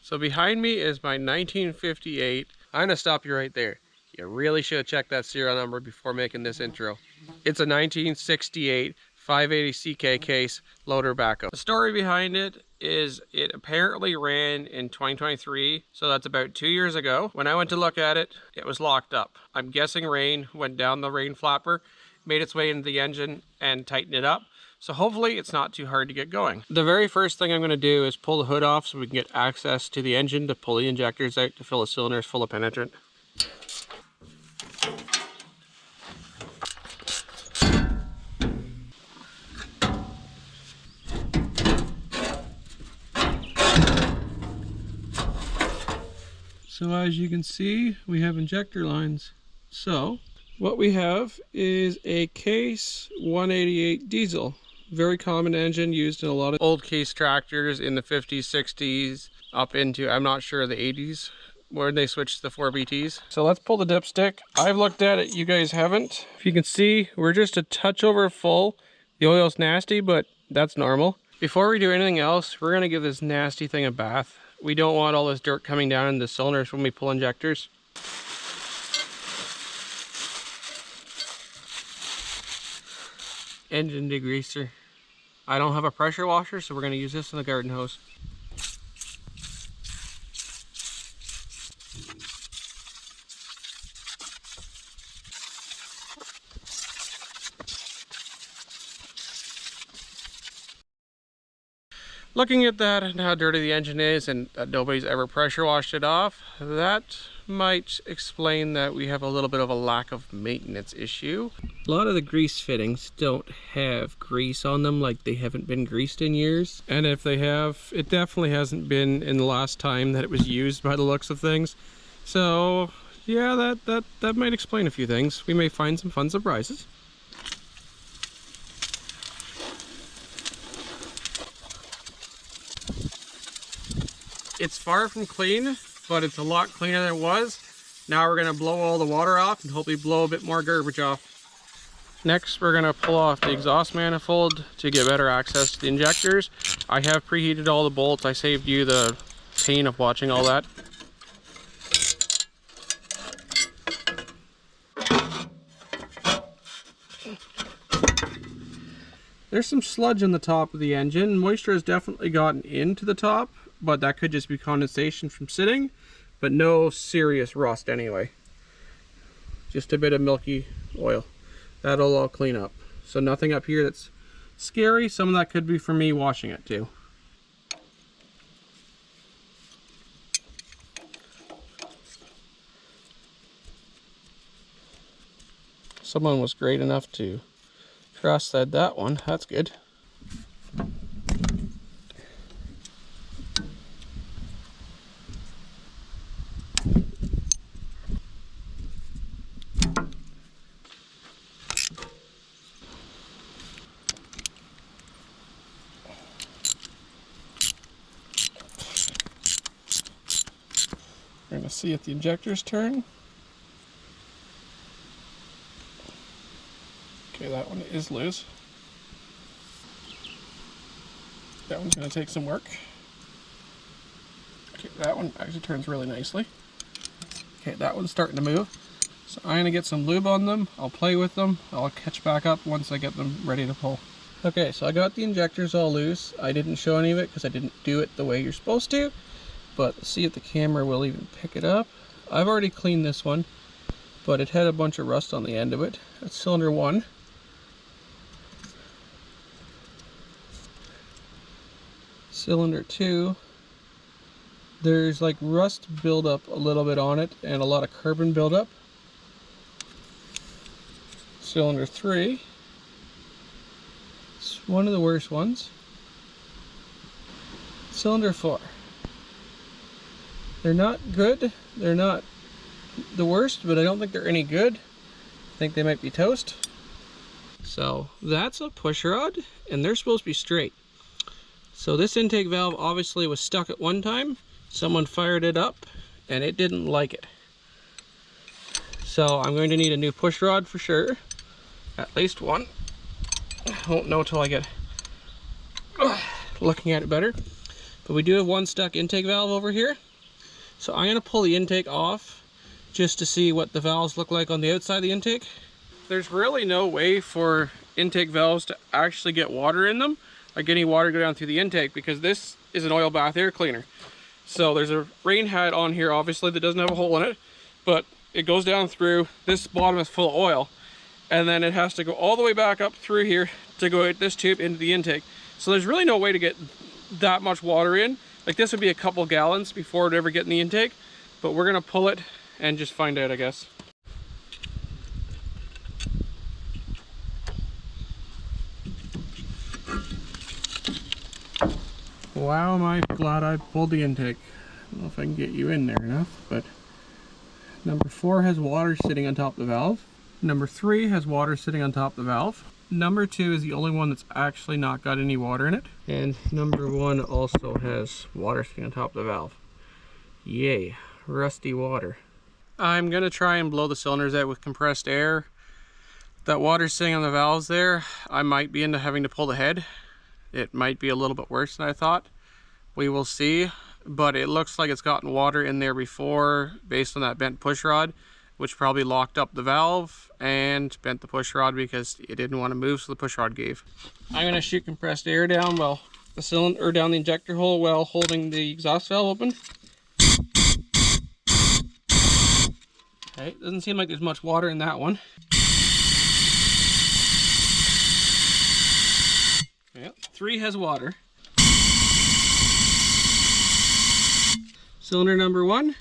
So behind me is my 1958. I'm gonna stop you right there. You really should have checked that serial number before making this intro. It's a 1968 580ck case loader backhoe. The story behind it is it apparently ran in 2023, so that's about 2 years ago. When I went to look at it, it was locked up. I'm guessing rain went down the rain flapper, made its way into the engine and tightened it up. So hopefully it's not too hard to get going. The very first thing I'm going to do is pull the hood off so we can get access to the engine to pull the injectors out to fill the cylinders full of penetrant. So as you can see, we have injector lines. So what we have is a case 188 diesel. Very common engine used in a lot of old case tractors in the 50s, 60s, up into, I'm not sure, the 80s, where they switched to the 4BTs. So let's pull the dipstick. I've looked at it, you guys haven't. If you can see, we're just a touch over full. The oil's nasty, but that's normal. Before we do anything else, we're gonna give this nasty thing a bath. We don't want all this dirt coming down in the cylinders when we pull injectors. Engine degreaser. I don't have a pressure washer, so we're going to use this in the garden hose. Looking at that and how dirty the engine is and that nobody's ever pressure washed it off, that might explain that we have a little bit of a lack of maintenance issue. A lot of the grease fittings don't have grease on them, like they haven't been greased in years. And if they have, it definitely hasn't been in the last time that it was used by the looks of things. So yeah, that might explain a few things. We may find some fun surprises. It's far from clean, but it's a lot cleaner than it was. Now we're gonna blow all the water off and hopefully blow a bit more garbage off. Next, we're gonna pull off the exhaust manifold to get better access to the injectors. I have preheated all the bolts. I saved you the pain of watching all that. There's some sludge on the top of the engine. Moisture has definitely gotten into the top, but that could just be condensation from sitting, but no serious rust anyway. Just a bit of milky oil. That'll all clean up. So nothing up here that's scary. Some of that could be from me washing it too. Someone was great enough to cross-thread that one. That's good. We're going to see if the injectors turn. Okay, that one is loose. That one's going to take some work. Okay, that one actually turns really nicely. Okay, that one's starting to move. So I'm going to get some lube on them. I'll play with them. I'll catch back up once I get them ready to pull. Okay, so I got the injectors all loose. I didn't show any of it because I didn't do it the way you're supposed to. But let's see if the camera will even pick it up. I've already cleaned this one, but it had a bunch of rust on the end of it. That's cylinder 1. Cylinder 2. There's like rust buildup a little bit on it and a lot of carbon buildup. Cylinder 3. It's one of the worst ones. Cylinder 4. They're not good. They're not the worst, but I don't think they're any good. I think they might be toast. So that's a push rod, and they're supposed to be straight. So this intake valve obviously was stuck at one time. Someone fired it up, and it didn't like it. So I'm going to need a new push rod for sure. At least one. I won't know till I get looking at it better. But we do have one stuck intake valve over here. So I'm gonna pull the intake off just to see what the valves look like on the outside of the intake. There's really no way for intake valves to actually get water in them, like any water go down through the intake, because this is an oil bath air cleaner. So there's a rain hat on here, obviously, that doesn't have a hole in it, but it goes down through, this bottom is full of oil, and then it has to go all the way back up through here to go out this tube into the intake. So there's really no way to get that much water in. Like, this would be a couple gallons before it ever get in the intake, but we're gonna pull it and just find out, I guess. Wow, am I glad I pulled the intake. I don't know if I can get you in there enough, but number 4 has water sitting on top of the valve. Number 3 has water sitting on top of the valve. Number 2 is the only one that's actually not got any water in it. And number 1 also has water sitting on top of the valve. Yay, rusty water. I'm gonna try and blow the cylinders out with compressed air. That water sitting on the valves there, I might be into having to pull the head. It might be a little bit worse than I thought. We will see, but it looks like it's gotten water in there before based on that bent push rod, which probably locked up the valve and bent the push rod because it didn't want to move, so the push rod gave. I'm gonna shoot compressed air down while the cylinder, or down the injector hole, while holding the exhaust valve open. Okay, doesn't seem like there's much water in that one. Yep, 3 has water. Cylinder number 1.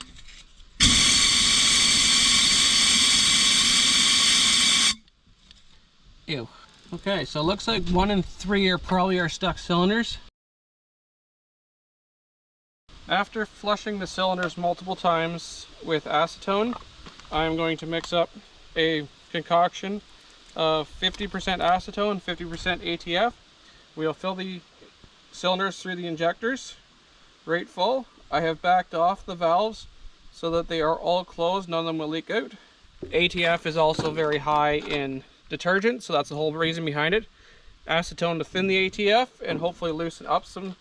Ew. Okay, so it looks like 1 and 3 are probably our stuck cylinders. After flushing the cylinders multiple times with acetone, I'm going to mix up a concoction of 50% acetone, 50% ATF. We'll fill the cylinders through the injectors right full. I have backed off the valves so that they are all closed, none of them will leak out. ATF is also very high in detergent, so that's the whole reason behind it. Acetone to thin the ATF and hopefully loosen up some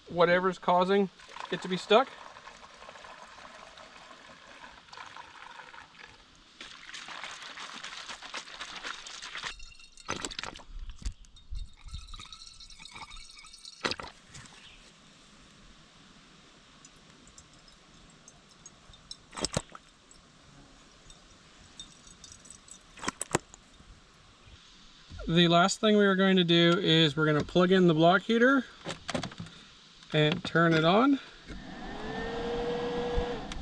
whatever's causing it to be stuck. The last thing we are going to do is we're going to plug in the block heater and turn it on.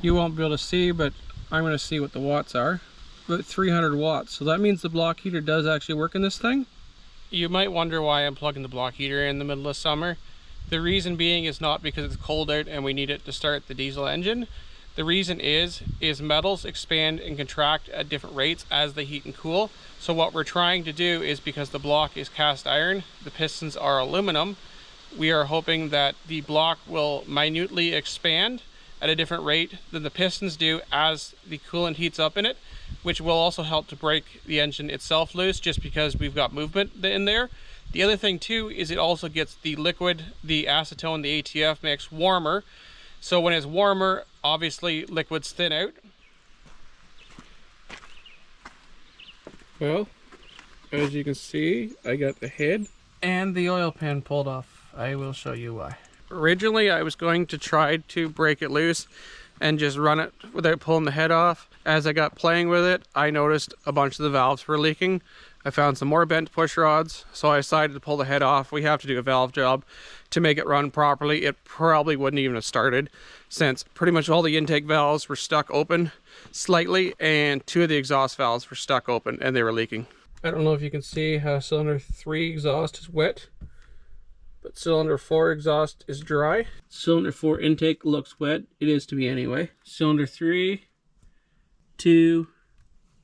You won't be able to see, but I'm going to see what the watts are. About 300 watts. So that means the block heater does actually work in this thing. You might wonder why I'm plugging the block heater in the middle of summer. The reason being is not because it's cold out and we need it to start the diesel engine. The reason is metals expand and contract at different rates as they heat and cool. So what we're trying to do is, because the block is cast iron, the pistons are aluminum, we are hoping that the block will minutely expand at a different rate than the pistons do as the coolant heats up in it, which will also help to break the engine itself loose, just because we've got movement in there. The other thing too is it also gets the liquid, the acetone, the ATF mix warmer. So when it's warmer, obviously liquids thin out. Well, as you can see, I got the head and the oil pan pulled off. I will show you why. Originally, I was going to try to break it loose and just run it without pulling the head off. As I got playing with it, I noticed a bunch of the valves were leaking. I found some more bent push rods, so I decided to pull the head off. We have to do a valve job to make it run properly. It probably wouldn't even have started, since pretty much all the intake valves were stuck open slightly, and 2 of the exhaust valves were stuck open and they were leaking. I don't know if you can see how cylinder 3 exhaust is wet, but cylinder 4 exhaust is dry. Cylinder 4 intake looks wet. It is to me anyway. Cylinder 3, 2,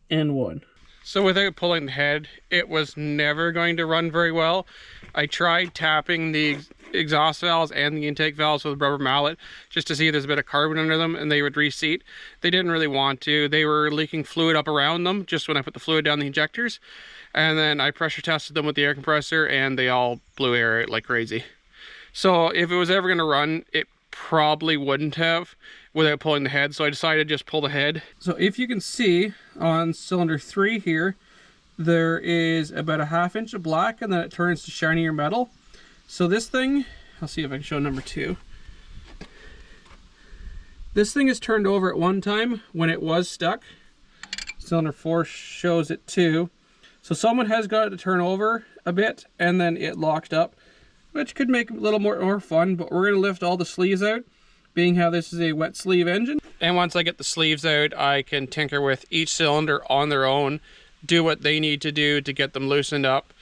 and 1. So without pulling the head, it was never going to run very well. I tried tapping the exhaust valves and the intake valves with a rubber mallet just to see if there's a bit of carbon under them and they would reseat. They didn't really want to. They were leaking fluid up around them just when I put the fluid down the injectors. And then I pressure tested them with the air compressor and they all blew air out like crazy. So if it was ever going to run, it probably wouldn't have without pulling the head. So I decided to just pull the head. So if you can see on cylinder 3 here, there is about a 1/2 inch of black, and then it turns to shinier metal. So this thing, I'll see if I can show number 2. This thing is turned over at one time when it was stuck. Cylinder 4 shows it too. So someone has got it to turn over a bit and then it locked up, which could make it a little more fun, but we're gonna lift all the sleeves out, being how this is a wet sleeve engine. And once I get the sleeves out, I can tinker with each cylinder on their own, do what they need to do to get them loosened up,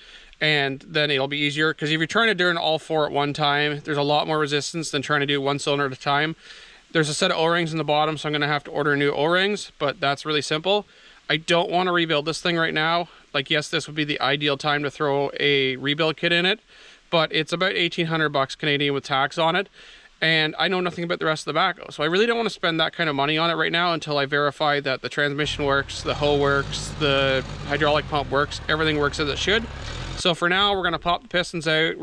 and then it'll be easier. Because if you're trying to turn all 4 at one time, there's a lot more resistance than trying to do one cylinder at a time. There's a set of O-rings in the bottom, so I'm going to have to order new O-rings, but that's really simple. I don't want to rebuild this thing right now. Like, yes, this would be the ideal time to throw a rebuild kit in it, but it's about 1,800 bucks Canadian with tax on it, and I know nothing about the rest of the backhoe, so I really don't want to spend that kind of money on it right now until I verify that the transmission works, the hoe works, the hydraulic pump works, everything works as it should. So for now, we're gonna pop the pistons out.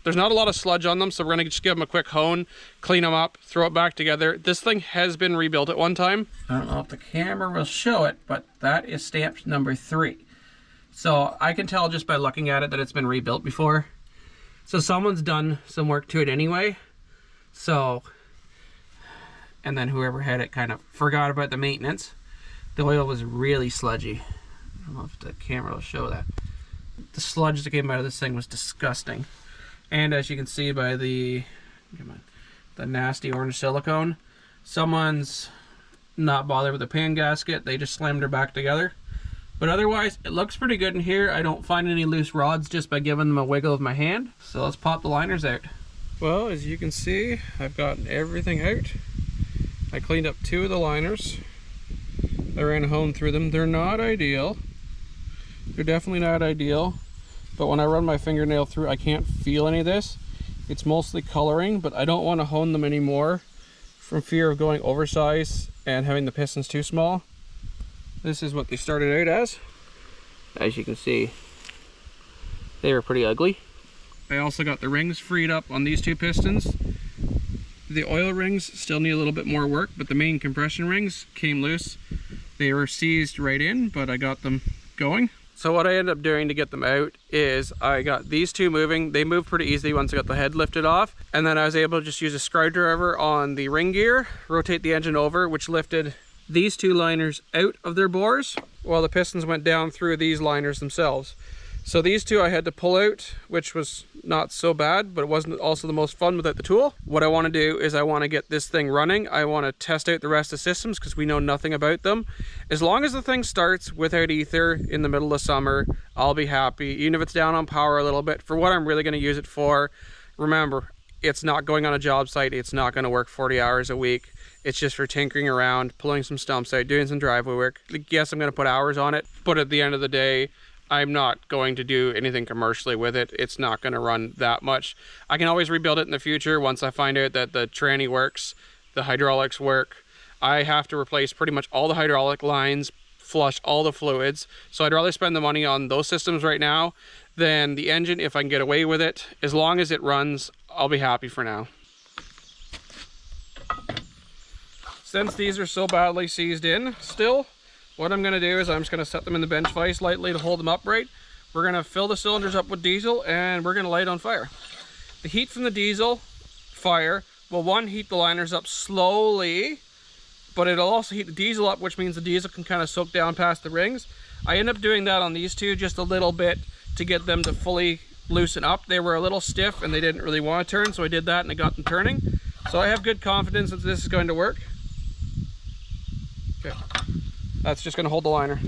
There's not a lot of sludge on them, so we're gonna just give them a quick hone, clean them up, throw it back together. This thing has been rebuilt at one time. I don't know if the camera will show it, but that is stamped number 3. So I can tell just by looking at it that it's been rebuilt before. So someone's done some work to it anyway. So, and then whoever had it kind of forgot about the maintenance. The oil was really sludgy. I don't know if the camera will show that. The sludge that came out of this thing was disgusting. And as you can see by the nasty orange silicone, someone's not bothered with the pan gasket. They just slammed her back together. But otherwise, it looks pretty good in here. I don't find any loose rods just by giving them a wiggle of my hand. So let's pop the liners out. Well, as you can see, I've gotten everything out. I cleaned up 2 of the liners. I ran a hone through them. They're not ideal. They're definitely not ideal, but when I run my fingernail through, I can't feel any of this. It's mostly coloring, but I don't want to hone them anymore from fear of going oversized and having the pistons too small. This is what they started out as. As you can see, they were pretty ugly. I also got the rings freed up on these 2 pistons. The oil rings still need a little bit more work, but the main compression rings came loose. They were seized right in, but I got them going. So what I ended up doing to get them out is I got these 2 moving. They moved pretty easily once I got the head lifted off. And then I was able to just use a screwdriver on the ring gear, rotate the engine over, which lifted these 2 liners out of their bores, while the pistons went down through these liners themselves. So these 2 I had to pull out, which was not so bad, but it wasn't also the most fun without the tool. What I want to do is I want to get this thing running. I want to test out the rest of the systems because we know nothing about them. As long as the thing starts without ether in the middle of summer, I'll be happy. Even if it's down on power a little bit, for what I'm really going to use it for. Remember, it's not going on a job site. It's not going to work 40 hours a week. It's just for tinkering around, pulling some stumps out, doing some driveway work. Yes, I'm going to put hours on it, but at the end of the day, I'm not going to do anything commercially with it. It's not going to run that much. I can always rebuild it in the future once I find out that the tranny works, the hydraulics work. I have to replace pretty much all the hydraulic lines, flush all the fluids. So I'd rather spend the money on those systems right now than the engine if I can get away with it. As long as it runs, I'll be happy for now. Since these are so badly seized in still, what I'm going to do is I'm just going to set them in the bench vise lightly to hold them upright. We're going to fill the cylinders up with diesel and we're going to light on fire. The heat from the diesel fire will, 1, heat the liners up slowly, but it'll also heat the diesel up, which means the diesel can kind of soak down past the rings. I end up doing that on these 2 just a little bit to get them to fully loosen up. They were a little stiff and they didn't really want to turn, so I did that and I got them turning. So I have good confidence that this is going to work. Okay. That's just going to hold the liner.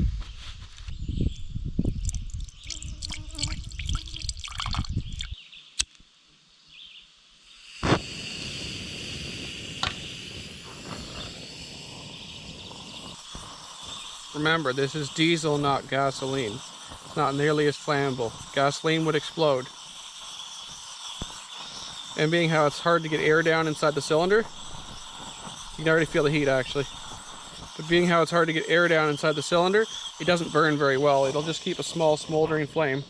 Remember, this is diesel, not gasoline. It's not nearly as flammable. Gasoline would explode. And being how it's hard to get air down inside the cylinder, you can already feel the heat actually. But being how it's hard to get air down inside the cylinder, it doesn't burn very well. It'll just keep a small smoldering flame.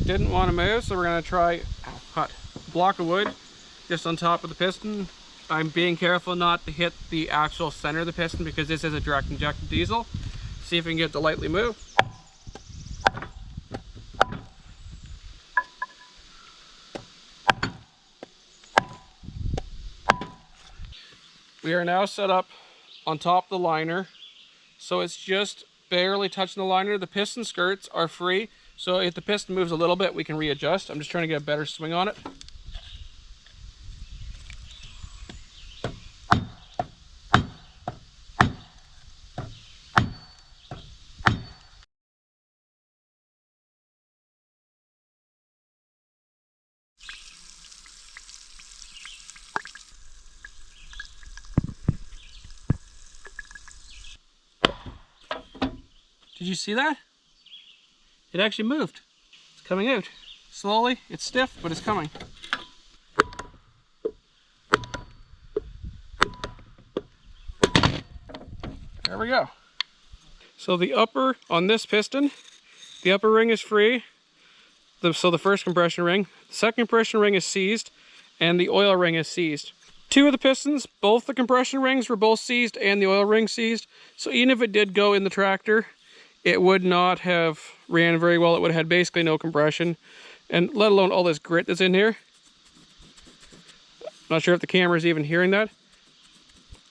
didn't want to move, so we're going to try a block of wood just on top of the piston. I'm being careful not to hit the actual center of the piston because this is a direct injected diesel. See if we can get it to lightly move. We are now set up on top of the liner, so it's just barely touching the liner. The piston skirts are free, so if the piston moves a little bit, we can readjust. I'm just trying to get a better swing on it. Did you see that? It actually moved. It's coming out. Slowly, it's stiff, but it's coming. There we go. So the upper on this piston, the upper ring is free. So the first compression ring. The second compression ring is seized, and the oil ring is seized. Two of the pistons, both the compression rings were both seized and the oil ring seized. So even if it did go in the tractor, it would not have ran very well. It would have had basically no compression, and let alone all this grit that's in here. Not sure if the camera is even hearing that.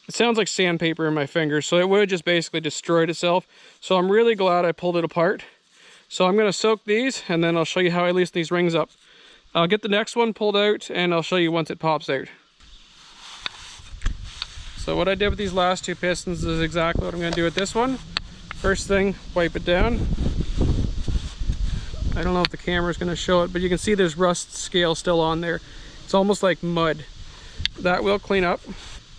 It sounds like sandpaper in my fingers, so it would have just basically destroyed itself. So I'm really glad I pulled it apart. So I'm going to soak these, and then I'll show you how I loosen these rings up. I'll get the next one pulled out, and I'll show you once it pops out. So what I did with these last two pistons is exactly what I'm going to do with this one. First thing, wipe it down. I don't know if the camera is going to show it, but you can see there's rust scale still on there. It's almost like mud. That will clean up.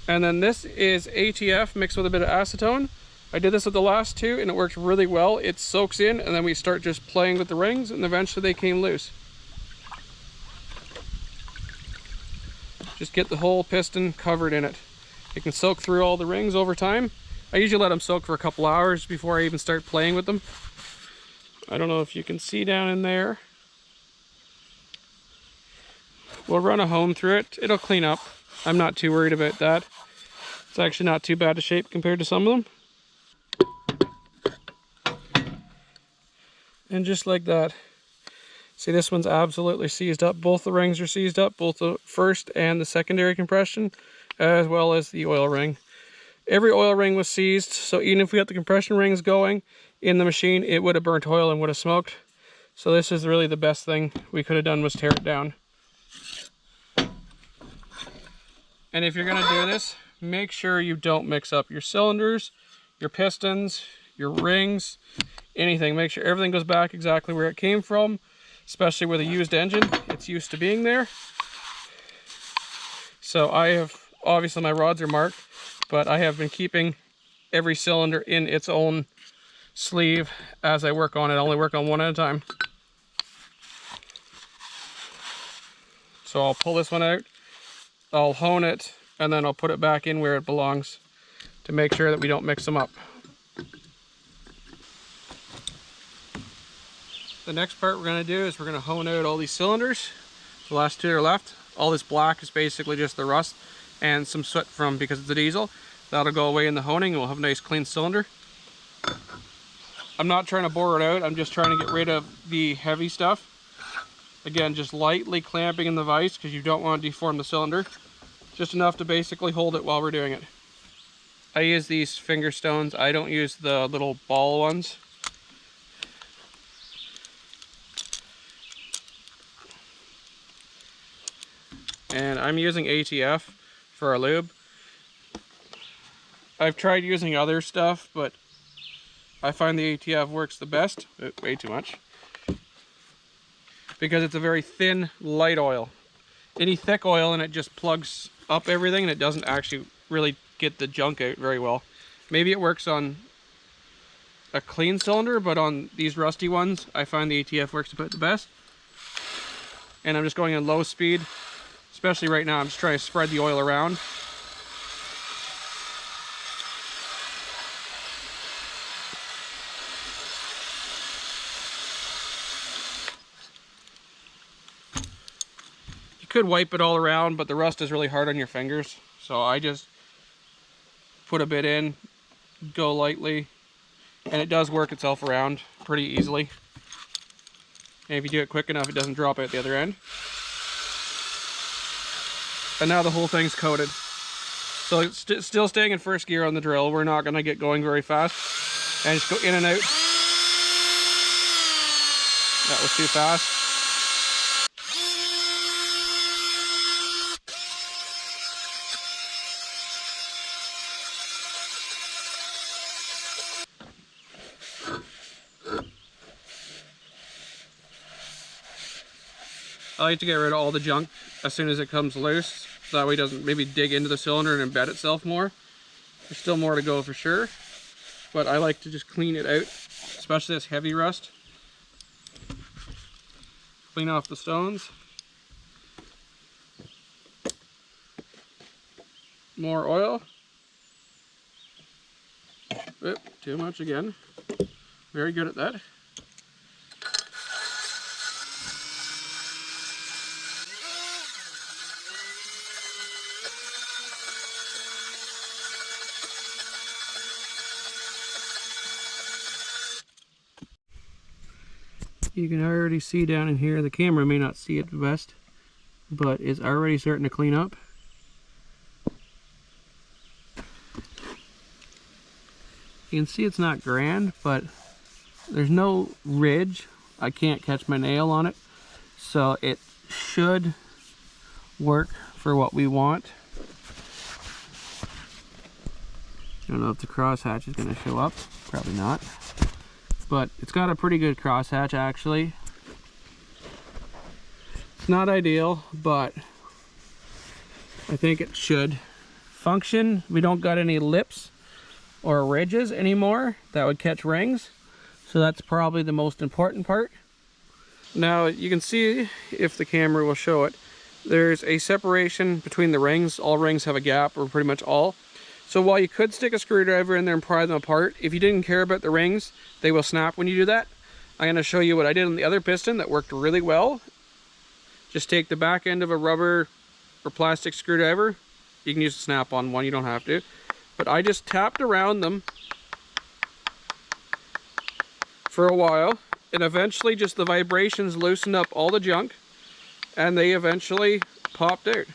And then this is ATF mixed with a bit of acetone. I did this with the last two and it worked really well. It soaks in, and then we start just playing with the rings, and eventually they came loose. Just get the whole piston covered in it. It can soak through all the rings over time. I usually let them soak for a couple hours before I even start playing with them. I don't know if you can see down in there. We'll run a hone through it. It'll clean up. I'm not too worried about that. It's actually not too bad a shape compared to some of them. And just like that. See, this one's absolutely seized up. Both the rings are seized up, both the first and the secondary compression, as well as the oil ring. Every oil ring was seized, so even if we got the compression rings going in the machine, it would have burnt oil and would have smoked. So this is really the best thing we could have done, was tear it down. And if you're going to do this, make sure you don't mix up your cylinders, your pistons, your rings, anything. Make sure everything goes back exactly where it came from, especially with a used engine. It's used to being there. So I have, obviously my rods are marked, but I have been keeping every cylinder in its own sleeve as I work on it. I only work on one at a time. So I'll pull this one out, I'll hone it, and then I'll put it back in where it belongs to make sure that we don't mix them up. The next part we're going to do is we're going to hone out all these cylinders. The last two are left. All this black is basically just the rust and some soot from, because it's a diesel. That'll go away in the honing and we'll have a nice clean cylinder. I'm not trying to bore it out, I'm just trying to get rid of the heavy stuff. Again, just lightly clamping in the vise because you don't want to deform the cylinder. Just enough to basically hold it while we're doing it. I use these finger stones, I don't use the little ball ones. And I'm using ATF for our lube. I've tried using other stuff, but I find the ATF works the best. Way too much. Because it's a very thin, light oil. Any thick oil and it just plugs up everything and it doesn't actually really get the junk out very well. Maybe it works on a clean cylinder, but on these rusty ones, I find the ATF works about the best. And I'm just going in low speed. Especially right now, I'm just trying to spread the oil around. could wipe it all around, but the rust is really hard on your fingers. So I just put a bit in, go lightly, and it does work itself around pretty easily. And if you do it quick enough, it doesn't drop out the other end. And now the whole thing's coated. So it's still staying in first gear on the drill. We're not gonna get going very fast. And just go in and out. That was too fast. I like to get rid of all the junk as soon as it comes loose. So that way it doesn't maybe dig into the cylinder and embed itself more. There's still more to go for sure. But I like to just clean it out, especially this heavy rust. Clean off the stones. More oil. Oop, too much again. Very good at that. You can already see down in here, the camera may not see it the best, but it's already starting to clean up. You can see it's not grand, but there's no ridge. I can't catch my nail on it, so it should work for what we want. I don't know if the crosshatch is going to show up, probably not. But it's got a pretty good crosshatch actually. It's not ideal, but I think it should function. We don't got any lips or ridges anymore that would catch rings, so that's probably the most important part. Now you can see, if the camera will show it, there's a separation between the rings. All rings have a gap, or pretty much all. So while you could stick a screwdriver in there and pry them apart, if you didn't care about the rings, they will snap when you do that. I'm going to show you what I did on the other piston that worked really well. Just take the back end of a rubber or plastic screwdriver. You can use a snap-on one, you don't have to. But I just tapped around them for a while, and eventually just the vibrations loosened up all the junk, and they eventually popped out.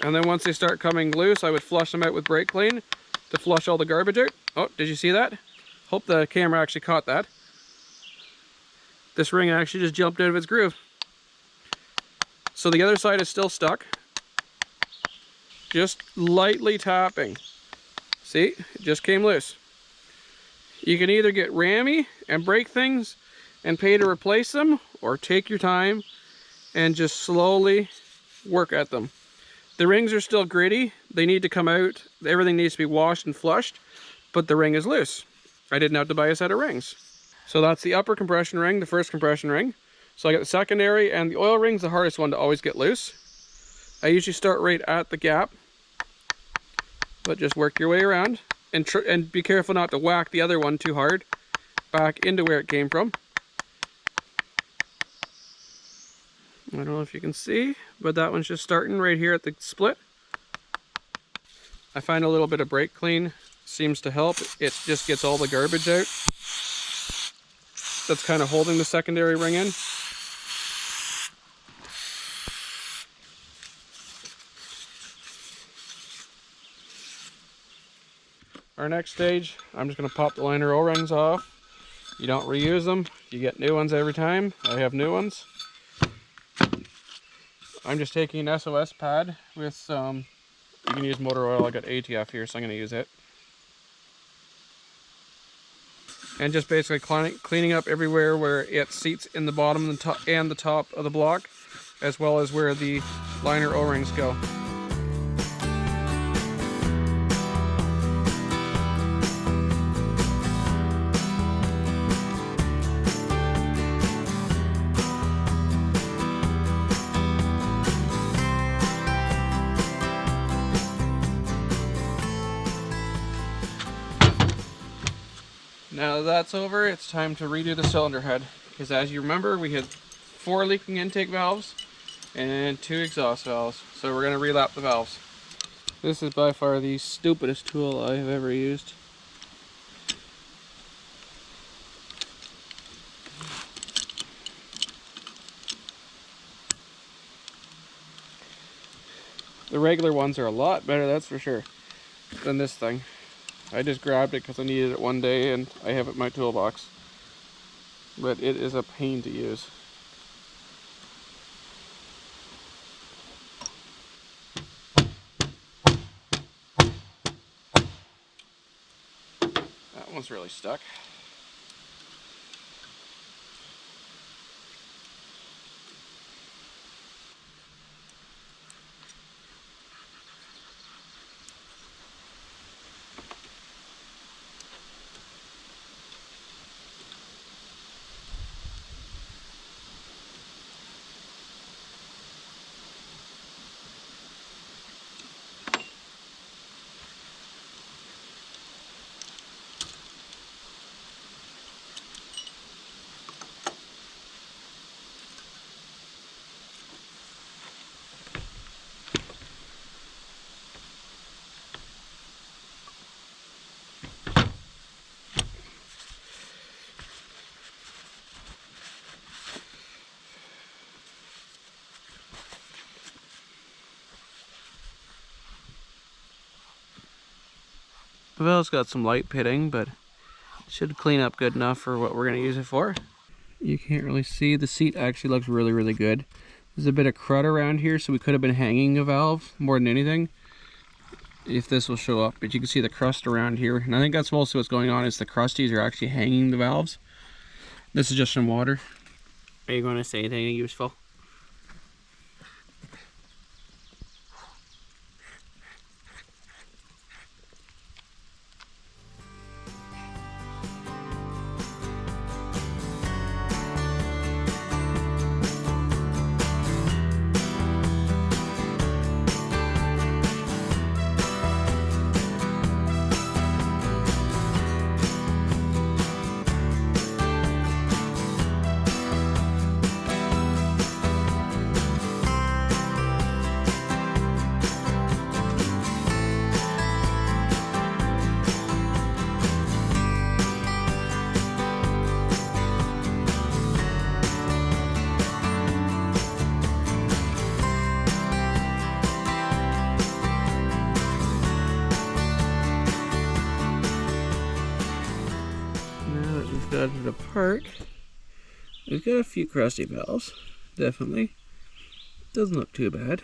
And then once they start coming loose, I would flush them out with brake clean to flush all the garbage out. Oh, did you see that? Hope the camera actually caught that. This ring actually just jumped out of its groove. So the other side is still stuck. Just lightly tapping. See, it just came loose. You can either get rammy and break things and pay to replace them, or take your time and just slowly work at them. The rings are still gritty, they need to come out, everything needs to be washed and flushed, but the ring is loose. I didn't have to buy a set of rings. So that's the upper compression ring, the first compression ring. So I got the secondary, and the oil ring's the hardest one to always get loose. I usually start right at the gap, but just work your way around, and be careful not to whack the other one too hard back into where it came from. I don't know if you can see, but that one's just starting right here at the split. I find a little bit of brake clean seems to help. It just gets all the garbage out that's kind of holding the secondary ring in. Our next stage, I'm just going to pop the liner O-rings off. You don't reuse them, you get new ones every time. I have new ones. I'm just taking an SOS pad with some, you can use motor oil. I got ATF here, so I'm going to use it. And just basically cleaning up everywhere where it seats in the bottom and the top of the block, as well as where the liner O-rings go. Now that that's over, it's time to redo the cylinder head. Because as you remember, we had 4 leaking intake valves and 2 exhaust valves. So we're going to relap the valves. This is by far the stupidest tool I've ever used. The regular ones are a lot better, that's for sure, than this thing. I just grabbed it because I needed it one day and I have it in my toolbox. But it is a pain to use. That one's really stuck. The valve's got some light pitting, but it should clean up good enough for what we're going to use it for. You can't really see. The seat actually looks really, really good. There's a bit of crud around here, so we could have been hanging a valve more than anything. If this will show up, but you can see the crust around here. And I think that's mostly what's going on, is the crusties are actually hanging the valves. This is just some water. Are you going to say anything useful? Got it apart. We've got a few crusty valves, definitely. Doesn't look too bad.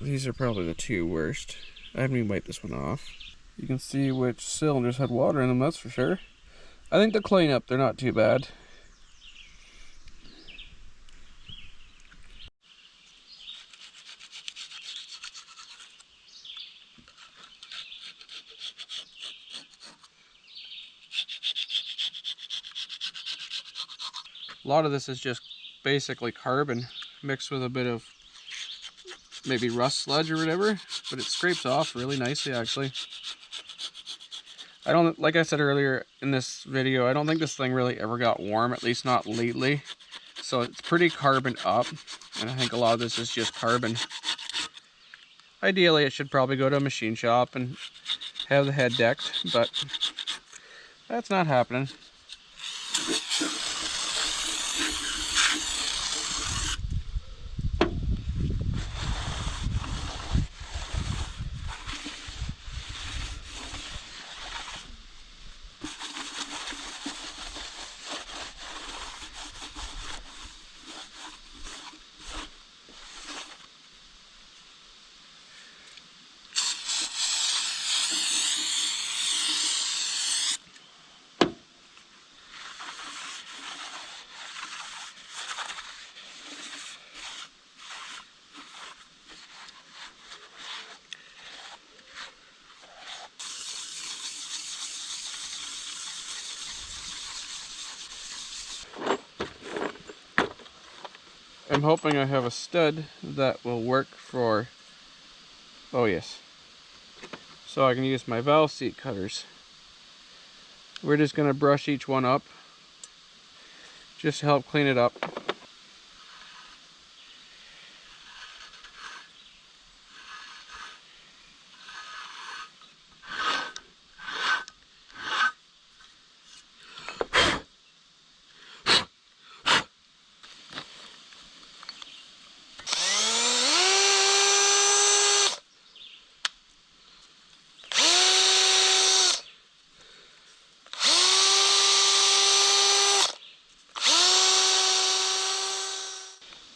These are probably the 2 worst. I haven't even wiped this one off. You can see which cylinders had water in them, that's for sure. I think the cleanup, they're not too bad. A lot of this is just basically carbon mixed with a bit of maybe rust sludge or whatever, but it scrapes off really nicely actually. I don't, like I said earlier in this video, I don't think this thing really ever got warm, at least not lately. So it's pretty carbon up, and I think a lot of this is just carbon. Ideally it should probably go to a machine shop and have the head decked, but that's not happening. I'm hoping I have a stud that will work for, oh yes, so I can use my valve seat cutters. We're just going to brush each one up just to help clean it up.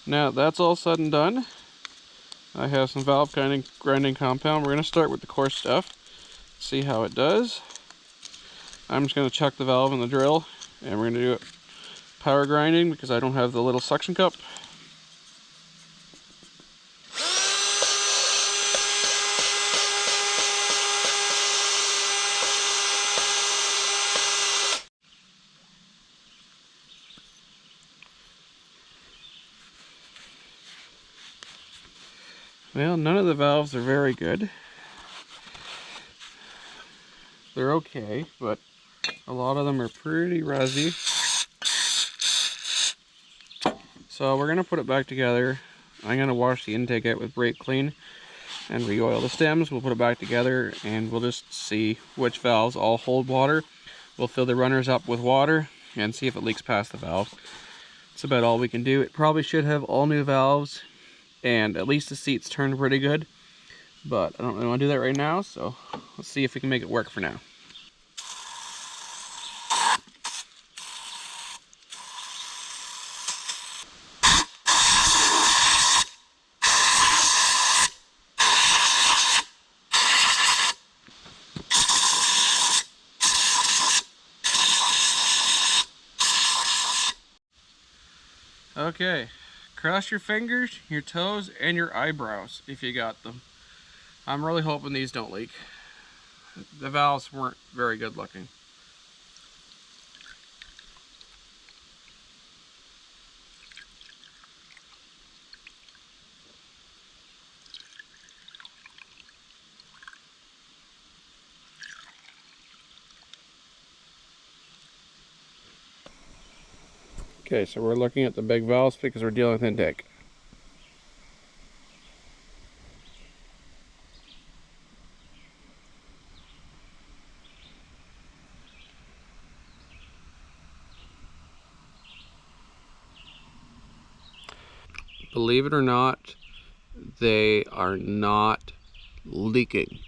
Now that's all said and done, I have some valve grinding compound. We're going to start with the coarse stuff, see how it does. I'm just going to chuck the valve in the drill, and we're going to do it power grinding because I don't have the little suction cup. Well, none of the valves are very good. They're okay, but a lot of them are pretty rusty. So we're going to put it back together. I'm going to wash the intake out with brake clean and re-oil the stems. We'll put it back together and we'll just see which valves all hold water. We'll fill the runners up with water and see if it leaks past the valve. That's about all we can do. It probably should have all new valves and at least the seats turned pretty good, but I don't really want to do that right now, so let's see if we can make it work for now. Okay, cross your fingers, your toes, and your eyebrows if you got them. I'm really hoping these don't leak. The valves weren't very good looking. Okay, so we're looking at the big valves because we're dealing with intake. Believe it or not, they are not leaking.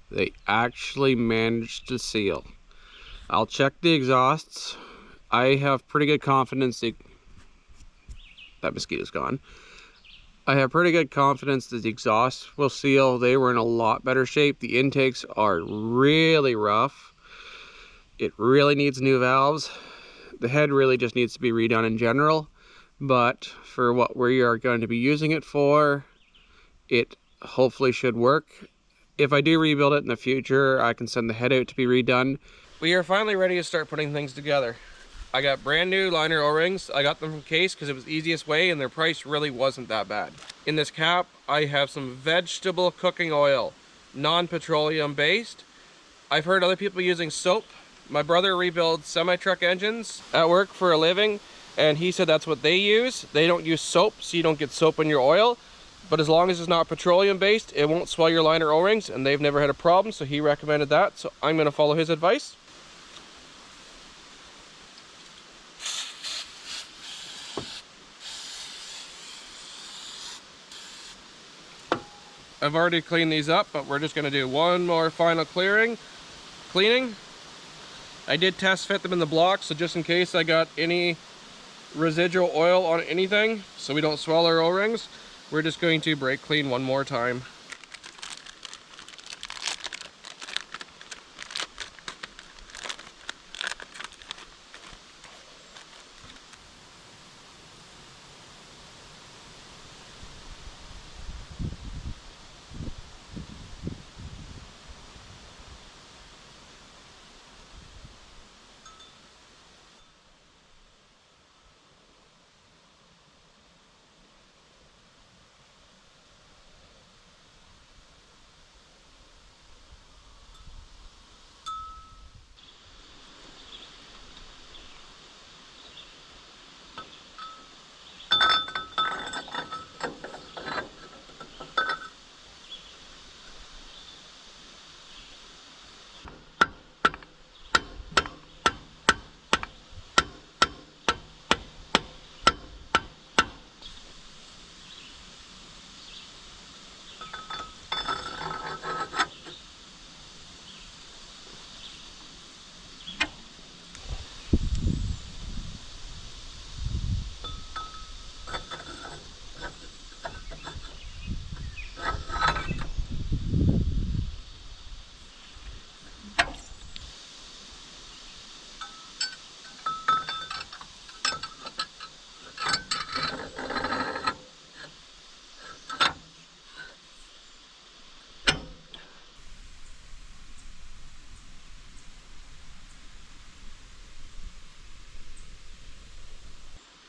They actually managed to seal. I'll check the exhausts. I have pretty good confidence that mosquito's gone. I have pretty good confidence that the exhausts will seal. They were in a lot better shape. The intakes are really rough. It really needs new valves. The head really just needs to be redone in general, but for what we are going to be using it for, it hopefully should work. If I do rebuild it in the future, I can send the head out to be redone. We are finally ready to start putting things together. I got brand new liner O-rings. I got them from Case because it was the easiest way and their price really wasn't that bad. In this cap, I have some vegetable cooking oil, non-petroleum based. I've heard other people using soap. My brother rebuilds semi-truck engines at work for a living, and he said that's what they use. They don't use soap, so you don't get soap in your oil. But as long as it's not petroleum based, it won't swell your liner O-rings, and they've never had a problem, so he recommended that. So I'm gonna follow his advice. I've already cleaned these up, but we're just gonna do one more final cleaning. I did test fit them in the block, so just in case I got any residual oil on anything, so we don't swell our O-rings, we're just going to brake clean one more time.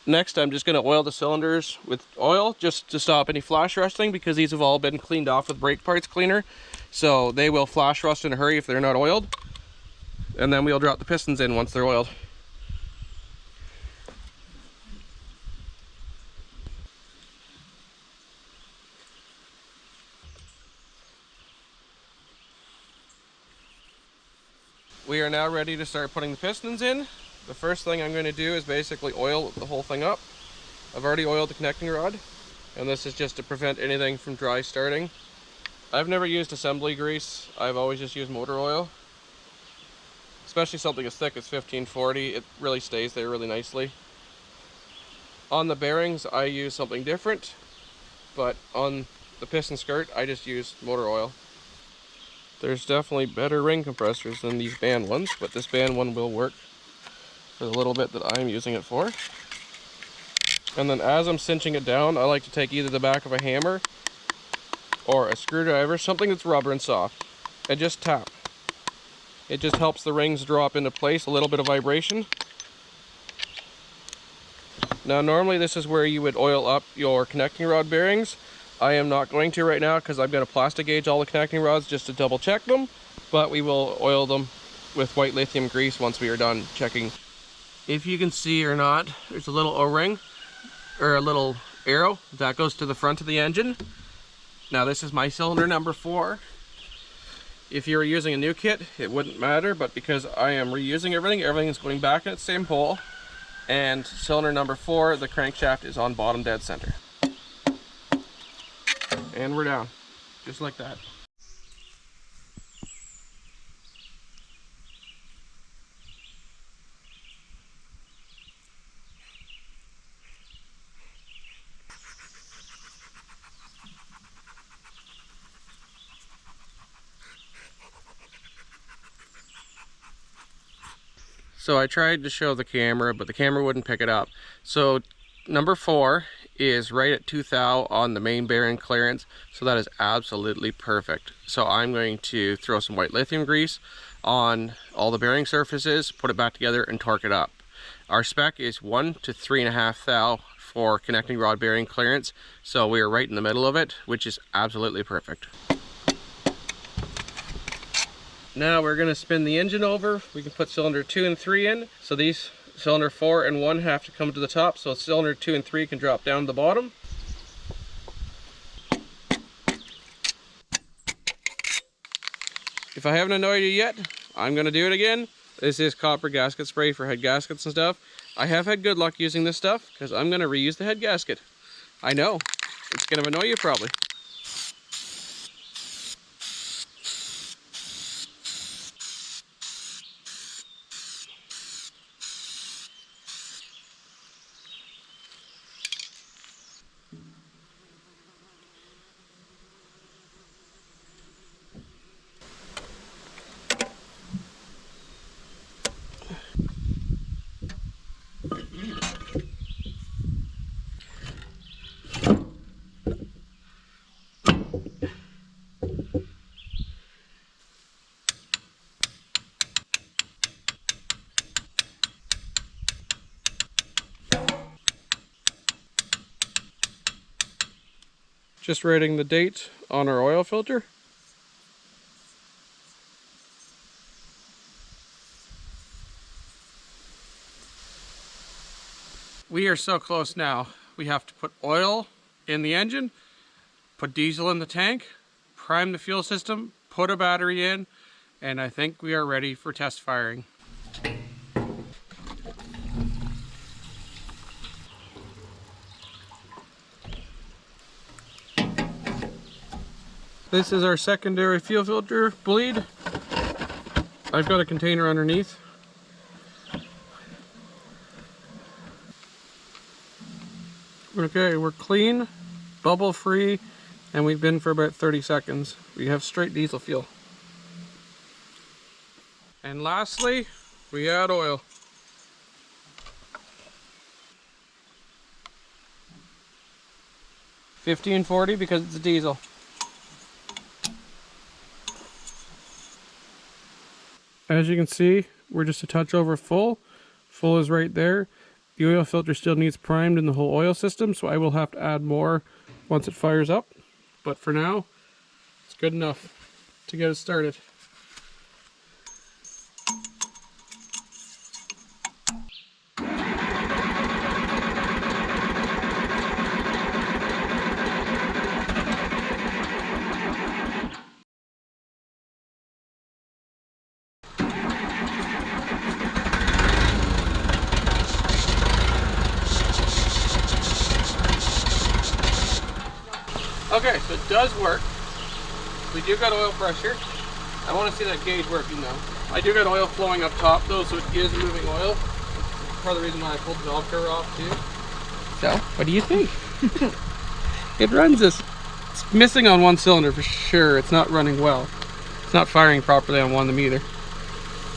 Next, I'm just going to oil the cylinders with oil just to stop any flash rusting, because these have all been cleaned off with brake parts cleaner. So they will flash rust in a hurry if they're not oiled. And then we'll drop the pistons in once they're oiled. We are now ready to start putting the pistons in. The first thing I'm going to do is basically oil the whole thing up. I've already oiled the connecting rod, and this is just to prevent anything from dry starting. I've never used assembly grease. I've always just used motor oil. Especially something as thick as 1540, it really stays there really nicely. On the bearings, I use something different, but on the piston skirt, I just use motor oil. There's definitely better ring compressors than these band ones, but this band one will work for the little bit that I'm using it for. And then as I'm cinching it down, I like to take either the back of a hammer or a screwdriver, something that's rubber and soft, and just tap. It just helps the rings drop into place, a little bit of vibration. Now normally this is where you would oil up your connecting rod bearings. I am not going to right now because I'm going to plastic gauge all the connecting rods just to double check them, but we will oil them with white lithium grease once we are done checking. If you can see or not, there's a little O-ring, or a little arrow that goes to the front of the engine. Now this is my cylinder number 4. If you were using a new kit, it wouldn't matter, but because I am reusing everything, everything is going back in its same hole. And cylinder number 4, the crankshaft is on bottom dead center. And we're down, just like that. So I tried to show the camera, but the camera wouldn't pick it up. So number 4 is right at 2 thou on the main bearing clearance, so that is absolutely perfect. So I'm going to throw some white lithium grease on all the bearing surfaces, put it back together, and torque it up. Our spec is 1 to 3.5 thou for connecting rod bearing clearance, so we are right in the middle of it, which is absolutely perfect. Now we're going to spin the engine over. We can put cylinder 2 and 3 in. So these cylinder 4 and 1 have to come to the top, so cylinder 2 and 3 can drop down to the bottom. If I haven't annoyed you yet, I'm going to do it again. This is copper gasket spray for head gaskets and stuff. I have had good luck using this stuff because I'm going to reuse the head gasket. I know, it's going to annoy you probably. Just writing the date on our oil filter. We are so close now. We have to put oil in the engine, put diesel in the tank, prime the fuel system, put a battery in, and I think we are ready for test firing. This is our secondary fuel filter bleed. I've got a container underneath. Okay, we're clean, bubble free, and we've been for about 30 seconds. We have straight diesel fuel. And lastly, we add oil. $15.40 because it's a diesel. As you can see, we're just a touch over full. Full is right there. The oil filter still needs primed in the whole oil system, so I will have to add more once it fires up. But for now, it's good enough to get it started. Okay, so it does work. We do got oil pressure. I want to see that gauge working though. I do got oil flowing up top though, so it is moving oil. Part of the reason why I pulled the valve cover off too. So, what do you think? It runs this. It's missing on one cylinder for sure. It's not running well. It's not firing properly on one of them either.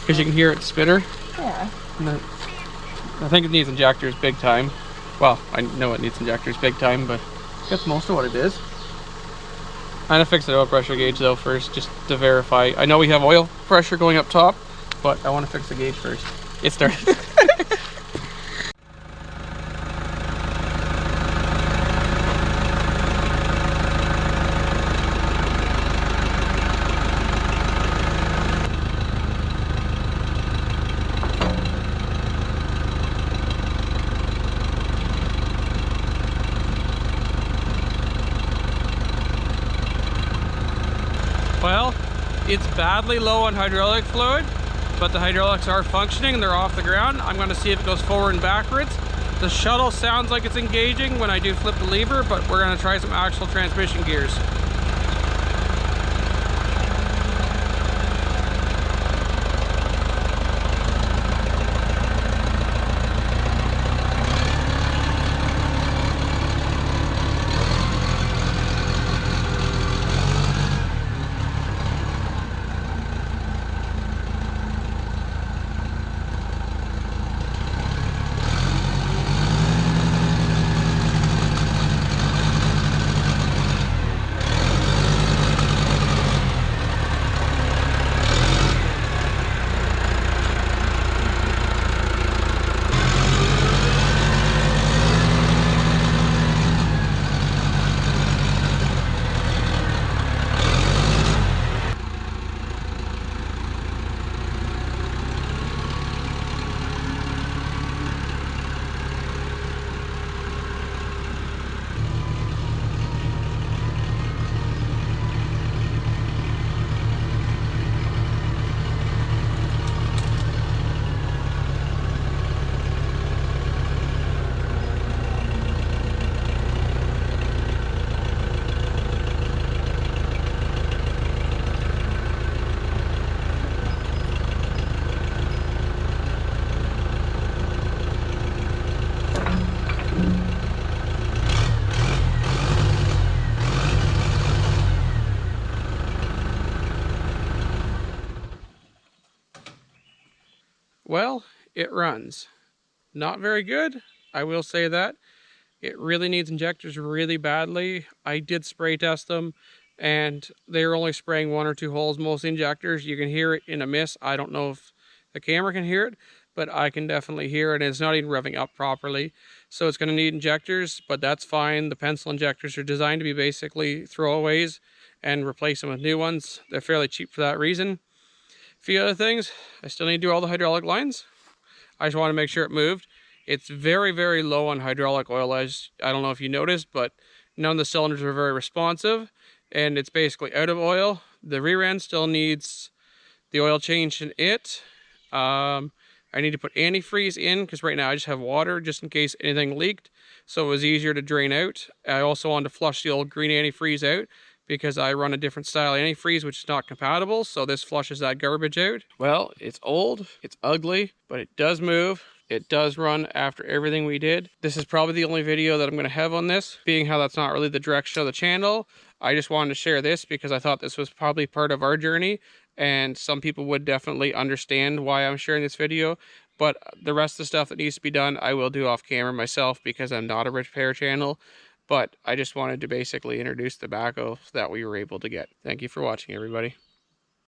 Because you can hear it spitter. Yeah. I think it needs injectors big time. Well, I know it needs injectors big time, but that's most of what it is. I'm gonna fix the oil pressure gauge though first, just to verify. I know we have oil pressure going up top, but I want to fix the gauge first. It started. Well, it's badly low on hydraulic fluid, but the hydraulics are functioning and they're off the ground. I'm going to see if it goes forward and backwards. The shuttle sounds like it's engaging when I do flip the lever, but we're going to try some actual transmission gears. Well, it runs. Not very good, I will say that. It really needs injectors really badly. I did spray test them and they were only spraying 1 or 2 holes, most injectors. You can hear it in a miss. I don't know if the camera can hear it, but I can definitely hear it. It's not even revving up properly. So it's going to need injectors, but that's fine. The pencil injectors are designed to be basically throwaways and replace them with new ones. They're fairly cheap for that reason. A few other things, I still need to do all the hydraulic lines. I just want to make sure it moved. It's very, very low on hydraulic oil, as I don't know if you noticed, but none of the cylinders are very responsive, and it's basically out of oil. The rear end still needs the oil changed in it. I need to put antifreeze in, because right now I just have water, just in case anything leaked, so it was easier to drain out. I also wanted to flush the old green antifreeze out, because I run a different style antifreeze which is not compatible, so this flushes that garbage out. Well, it's old, it's ugly, but it does move. It does run after everything we did. This is probably the only video that I'm going to have on this, being how that's not really the direction of the channel. I just wanted to share this because I thought this was probably part of our journey, and some people would definitely understand why I'm sharing this video. But the rest of the stuff that needs to be done, I will do off camera myself because I'm not a repair channel. But I just wanted to basically introduce the backhoe that we were able to get. Thank you for watching, everybody.